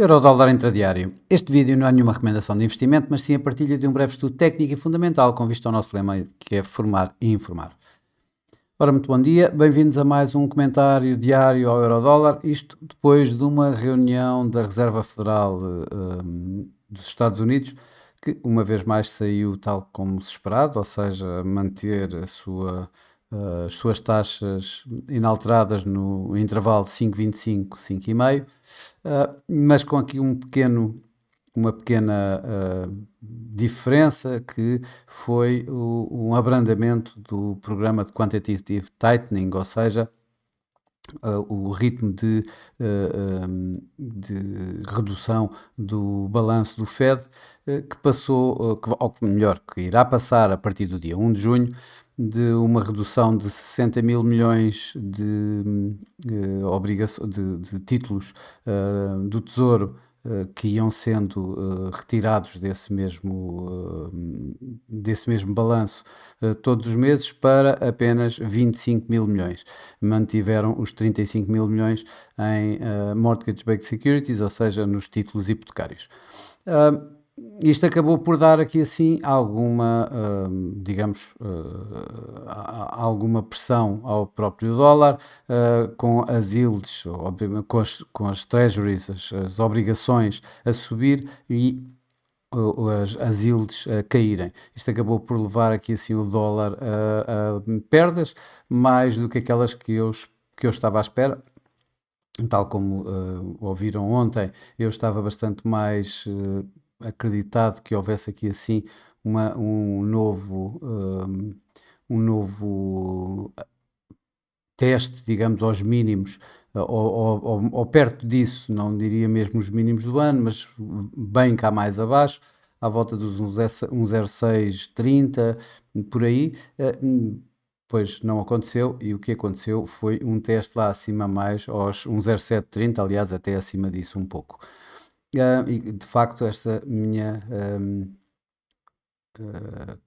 Eurodólar intradiário. Este vídeo não é nenhuma recomendação de investimento, mas sim a partilha de um breve estudo técnico e fundamental com vista ao nosso lema, que é formar e informar. Ora, muito bom dia, bem-vindos a mais um comentário diário ao Eurodólar, isto depois de uma reunião da Reserva Federal dos Estados Unidos, que uma vez mais saiu tal como se esperado, ou seja, manter as suas taxas inalteradas no intervalo 5,25, 5,5, mas com aqui uma pequena diferença, que foi um abrandamento do programa de Quantitative Tightening, ou seja, o ritmo de redução do balanço do Fed, que passou, ou melhor, que irá passar a partir do dia 1 de junho, de uma redução de 60 mil milhões de títulos do Tesouro que iam sendo retirados desse mesmo balanço todos os meses, para apenas 25 mil milhões. Mantiveram os 35 mil milhões em mortgage-backed securities, ou seja, nos títulos hipotecários. Isto acabou por dar aqui assim alguma, alguma pressão ao próprio dólar, com as yields, obviamente, com as treasuries, as obrigações a subir e as yields a caírem. Isto acabou por levar aqui assim o dólar a perdas, mais do que aquelas que eu estava à espera. Tal como ouviram ontem, eu estava bastante mais acreditado que houvesse aqui assim um novo teste, digamos, aos mínimos, ou perto disso, não diria mesmo os mínimos do ano, mas bem cá mais abaixo, à volta dos 1,0630, por aí. Pois não aconteceu, e o que aconteceu foi um teste lá acima, mais aos 1,0730, aliás, até acima disso um pouco. E de facto, esta minha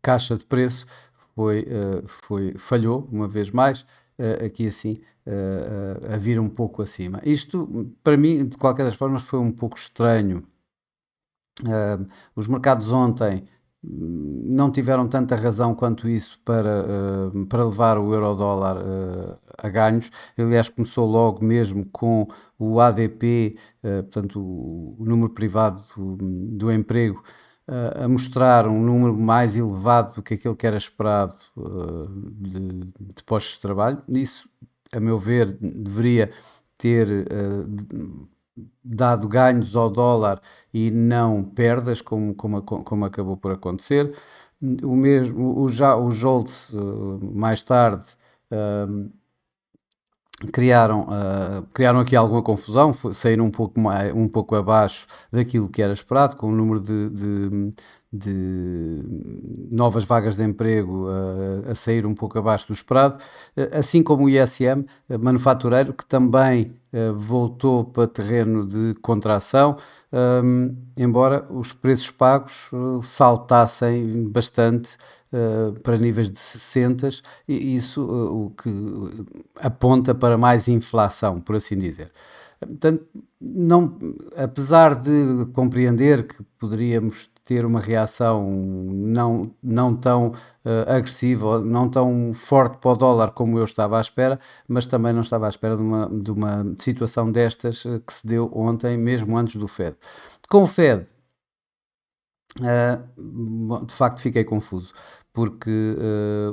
caixa de preço falhou uma vez mais, aqui assim, a vir um pouco acima. Isto, para mim, de qualquer das formas, foi um pouco estranho. Os mercados ontem não tiveram tanta razão quanto isso para levar o euro-dólar a ganhos. Aliás, começou logo mesmo com o ADP, portanto, o número privado do emprego, a mostrar um número mais elevado do que aquele que era esperado de postos de trabalho. Isso, a meu ver, deveria ter dado ganhos ao dólar e não perdas, como acabou por acontecer. O mesmo, os JOLTS, mais tarde, criaram aqui alguma confusão, saíram um pouco abaixo daquilo que era esperado, com o número de novas vagas de emprego a sair um pouco abaixo do esperado, assim como o ISM manufatureiro, que também voltou para terreno de contração, embora os preços pagos saltassem bastante para níveis de 60, e isso o que aponta para mais inflação, por assim dizer. Portanto, apesar de compreender que poderíamos ter uma reação não tão agressiva, não tão forte para o dólar como eu estava à espera, mas também não estava à espera de uma situação destas que se deu ontem, mesmo antes do Fed. Com o Fed, de facto fiquei confuso, porque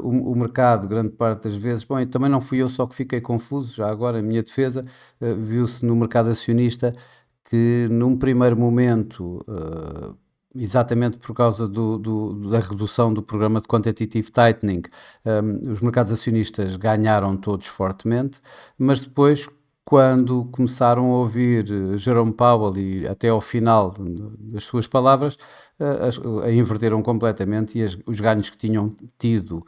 o mercado, grande parte das vezes, bom, e também não fui eu só que fiquei confuso, já agora, a minha defesa, viu-se no mercado acionista que num primeiro momento, exatamente por causa da redução do programa de Quantitative Tightening, os mercados acionistas ganharam todos fortemente, mas depois, quando começaram a ouvir Jerome Powell e até ao final das suas palavras, inverteram completamente, e os ganhos que tinham tido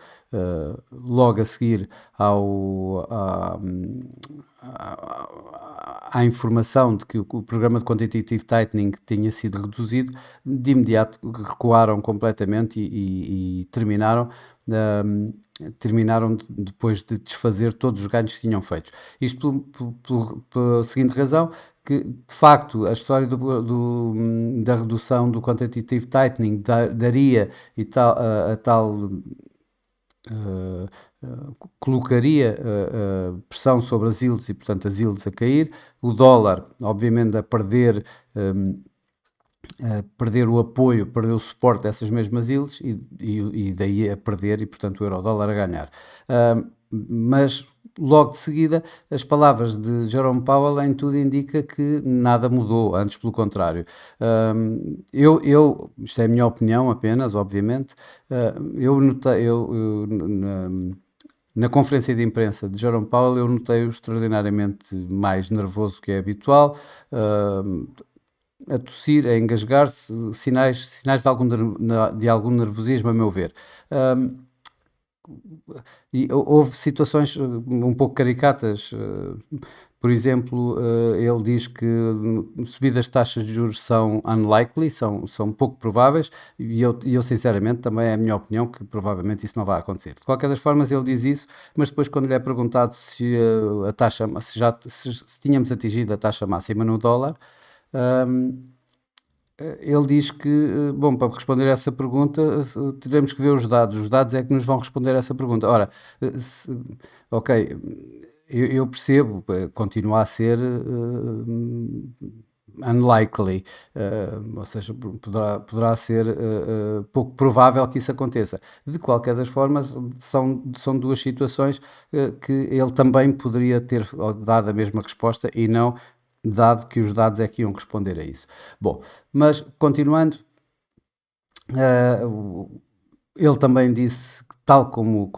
logo a seguir à informação de que o programa de Quantitative Tightening tinha sido reduzido, de imediato recuaram completamente e terminaram terminaram depois de desfazer todos os ganhos que tinham feito. Isto pela seguinte razão, que de facto a história da redução do quantitative tightening daria e tal, a tal uh, colocaria pressão sobre as yields e portanto as yields a cair, o dólar obviamente a perder o apoio, perder o suporte dessas mesmas ilhas e daí a perder e, portanto, o euro-dólar a ganhar. Mas logo de seguida, as palavras de Jerome Powell em tudo indica que nada mudou, antes pelo contrário. Isto é a minha opinião apenas, obviamente, eu notei, na conferência de imprensa de Jerome Powell, eu notei-o extraordinariamente mais nervoso que é habitual, a tossir, a engasgar-se, sinais de algum nervosismo, a meu ver. E houve situações um pouco caricatas. Por exemplo, ele diz que subidas de taxas de juros são unlikely, são pouco prováveis, e eu sinceramente também é a minha opinião que provavelmente isso não vai acontecer. De qualquer das formas, ele diz isso, mas depois quando lhe é perguntado se a taxa, se tínhamos atingido a taxa máxima no dólar, ele diz que, bom, para responder a essa pergunta, teremos que ver os dados é que nos vão responder a essa pergunta. Ora, se, ok, eu percebo, continua a ser unlikely, ou seja, poderá ser pouco provável que isso aconteça. De qualquer das formas, são duas situações que ele também poderia ter dado a mesma resposta e não dado que os dados é que iam responder a isso. Bom, mas continuando, ele também disse, tal como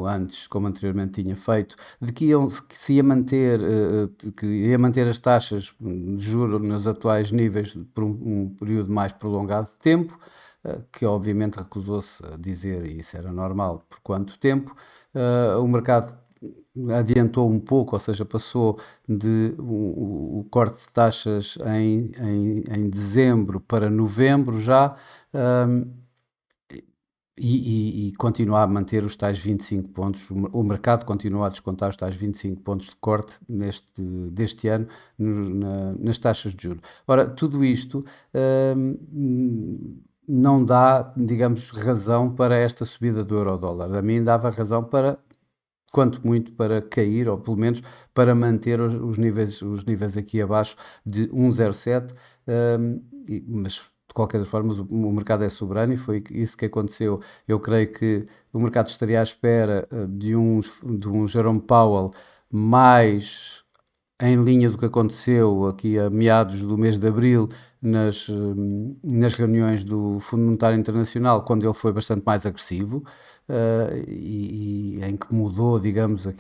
antes, como anteriormente tinha feito, de que se ia manter, que ia manter as taxas de juros nos atuais níveis por um período mais prolongado de tempo, que obviamente recusou-se a dizer, e isso era normal, por quanto tempo. O mercado adiantou um pouco, ou seja, passou de o corte de taxas em dezembro para novembro já, e continua a manter os tais 25 pontos, o mercado continua a descontar os tais 25 pontos de corte deste ano nas taxas de juros. Ora, tudo isto não dá, digamos, razão para esta subida do euro-dólar. A mim dava razão para, quanto muito, para cair, ou pelo menos para manter os níveis aqui abaixo de 1,07, mas de qualquer forma o mercado é soberano e foi isso que aconteceu. Eu creio que o mercado estaria à espera de um Jerome Powell mais em linha do que aconteceu aqui a meados do mês de abril nas reuniões do Fundo Monetário Internacional, quando ele foi bastante mais agressivo, e em que mudou, digamos, a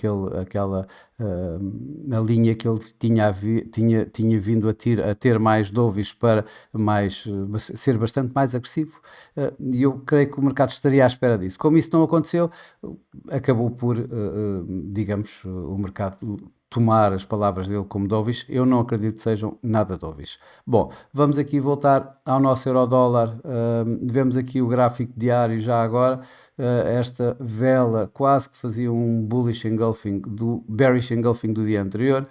linha que ele tinha vindo a ter mais dovish para ser bastante mais agressivo, e eu creio que o mercado estaria à espera disso. Como isso não aconteceu, acabou por, digamos, o mercado tomar as palavras dele como dovish. Eu não acredito que sejam nada dovish. Bom, vamos aqui voltar ao nosso euro-dólar. Vemos aqui o gráfico diário já agora. Esta vela quase que fazia um bearish engulfing do dia anterior.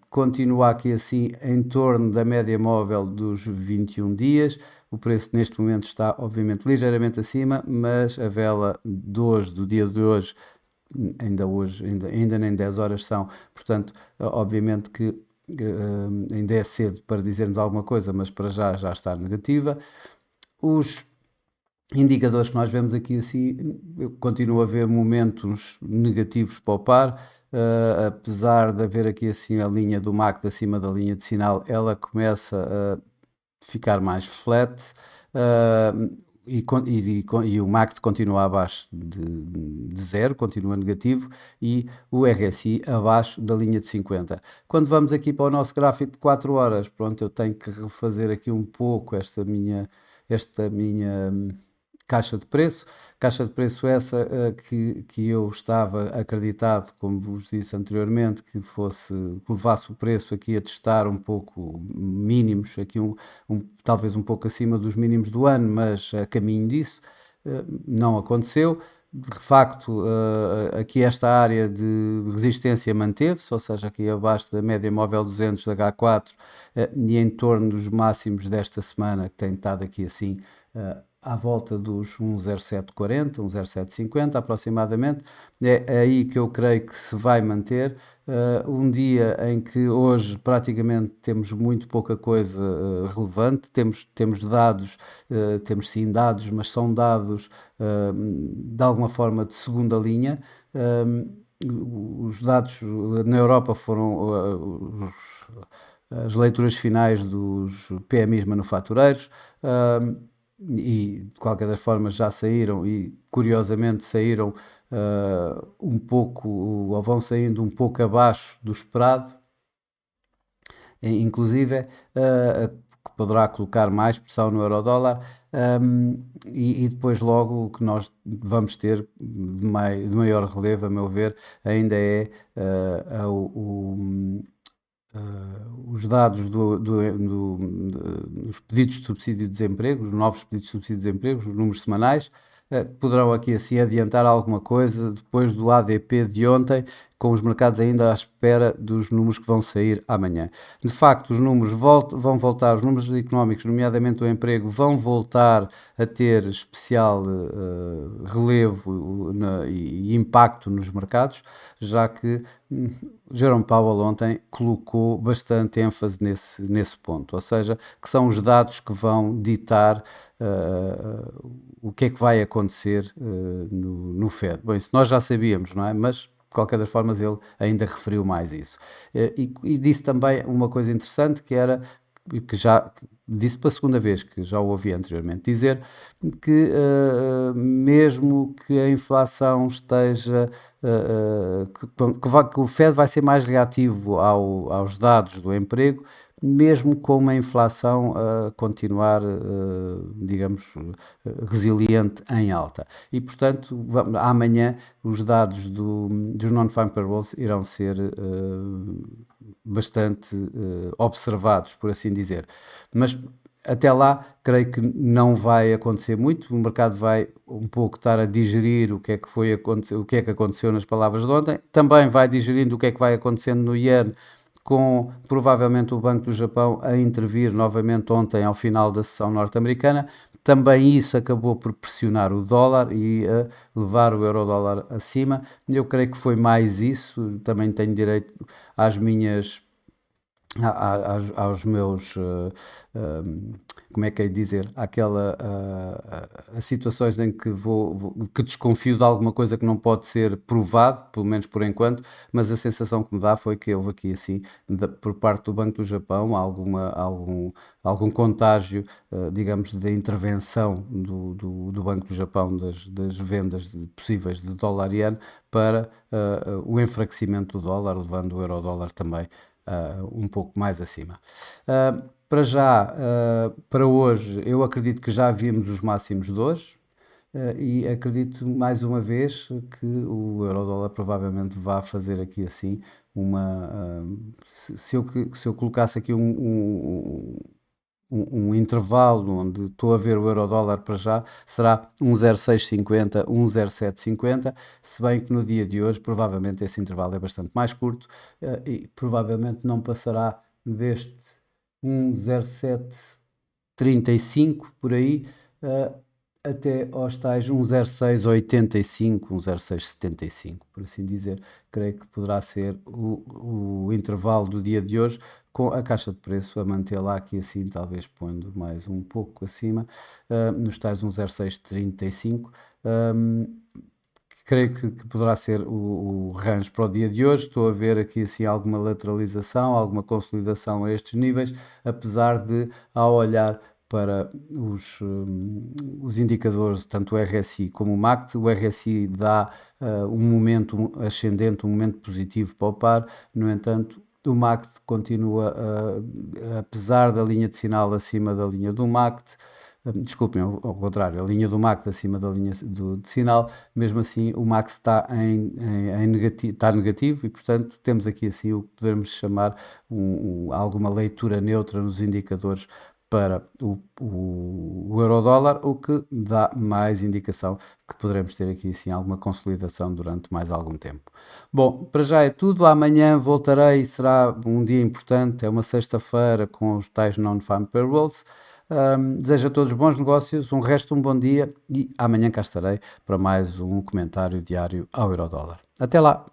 Continua aqui assim em torno da média móvel dos 21 dias. O preço neste momento está obviamente ligeiramente acima, mas a vela do dia de hoje, ainda nem 10 horas são, portanto, obviamente que ainda é cedo para dizermos alguma coisa, mas para já está negativa. Os indicadores que nós vemos aqui assim, eu continuo a ver momentos negativos para o par, apesar de haver aqui assim a linha do MACD acima da linha de sinal, ela começa a ficar mais flat, e o MACD continua abaixo de zero, continua negativo, e o RSI abaixo da linha de 50. Quando vamos aqui para o nosso gráfico de 4 horas, pronto, eu tenho que refazer aqui um pouco esta minha caixa de preço essa que eu estava acreditado, como vos disse anteriormente, que levasse o preço aqui a testar um pouco mínimos, aqui talvez um pouco acima dos mínimos do ano, mas a caminho disso. Não aconteceu. De facto, aqui esta área de resistência manteve-se, ou seja, aqui abaixo da média móvel 200 da H4 e em torno dos máximos desta semana, que tem estado aqui assim à volta dos 1,0740, 1,0750 aproximadamente. É aí que eu creio que se vai manter. Um dia em que hoje praticamente temos muito pouca coisa relevante, temos dados, temos sim dados, mas são dados de alguma forma de segunda linha. Os dados na Europa foram as leituras finais dos PMIs manufatureiros. E de qualquer das formas já saíram e curiosamente saíram um pouco, ou vão saindo um pouco abaixo do esperado, inclusive que poderá colocar mais pressão no euro-dólar. E depois logo o que nós vamos ter de maior relevo, a meu ver, ainda é os dados dos pedidos de subsídio de desemprego, os novos pedidos de subsídio de desemprego, os números semanais, que poderão aqui assim adiantar alguma coisa depois do ADP de ontem, com os mercados ainda à espera dos números que vão sair amanhã. De facto, os números vão voltar, os números económicos, nomeadamente o emprego, vão voltar a ter especial relevo e impacto nos mercados, já que Jerome Powell ontem colocou bastante ênfase nesse ponto, ou seja, que são os dados que vão ditar o que é que vai acontecer no Fed. Bom, isso nós já sabíamos, não é? Mas de qualquer das formas ele ainda referiu mais isso. E disse também uma coisa interessante que era que já disse para a segunda vez, que já o ouvi anteriormente dizer, que mesmo que a inflação esteja, que o Fed vai ser mais reativo aos dados do emprego, mesmo com uma inflação a continuar, digamos, resiliente em alta. E, portanto, amanhã os dados dos non-farm payrolls irão ser bastante observados, por assim dizer. Mas até lá, creio que não vai acontecer muito. O mercado vai um pouco estar a digerir o que é que o que é que aconteceu nas palavras de ontem. Também vai digerindo o que é que vai acontecendo no Yen, com provavelmente o Banco do Japão a intervir novamente ontem ao final da sessão norte-americana. Também isso acabou por pressionar o dólar e a levar o euro-dólar acima. Eu creio que foi mais isso. Também tenho direito às minhas aos meus, como é que é de dizer, a situações em que que desconfio de alguma coisa que não pode ser provado, pelo menos por enquanto, mas a sensação que me dá foi que houve aqui assim, por parte do Banco do Japão, algum contágio, digamos, da intervenção do Banco do Japão das vendas possíveis de dólar-iene para o enfraquecimento do dólar, levando o euro-dólar também um pouco mais acima. Para já, para hoje, eu acredito que já vimos os máximos de hoje. E acredito mais uma vez que o euro-dólar provavelmente vá fazer aqui assim uma. Se eu colocasse aqui um intervalo onde estou a ver o euro-dólar para já, será 1,0650, 1,0750, se bem que no dia de hoje provavelmente esse intervalo é bastante mais curto e provavelmente não passará deste 1,0735 por aí até aos tais 1,0685, 1,0675, por assim dizer. Creio que poderá ser o intervalo do dia de hoje, com a caixa de preço a manter lá aqui assim, talvez pondo mais um pouco acima, nos tais 1,0635. Creio que poderá ser o range para o dia de hoje. Estou a ver aqui assim alguma lateralização, alguma consolidação a estes níveis, apesar de, ao olhar para os indicadores, tanto o RSI como o MACD, o RSI dá um momento ascendente, um momento positivo para o par, no entanto, o MACD continua, apesar da linha de sinal acima da linha do MACD, desculpem, ao contrário, a linha do MACD acima da linha de sinal, mesmo assim o MACD está está negativo e, portanto, temos aqui assim o que podemos chamar alguma leitura neutra nos indicadores para o euro-dólar, o que dá mais indicação de que poderemos ter aqui sim alguma consolidação durante mais algum tempo. Bom, para já é tudo. Amanhã voltarei, será um dia importante, é uma sexta-feira com os tais non-farm payrolls. Desejo a todos bons negócios, um resto de um bom dia e amanhã cá estarei para mais um comentário diário ao euro-dólar. Até lá!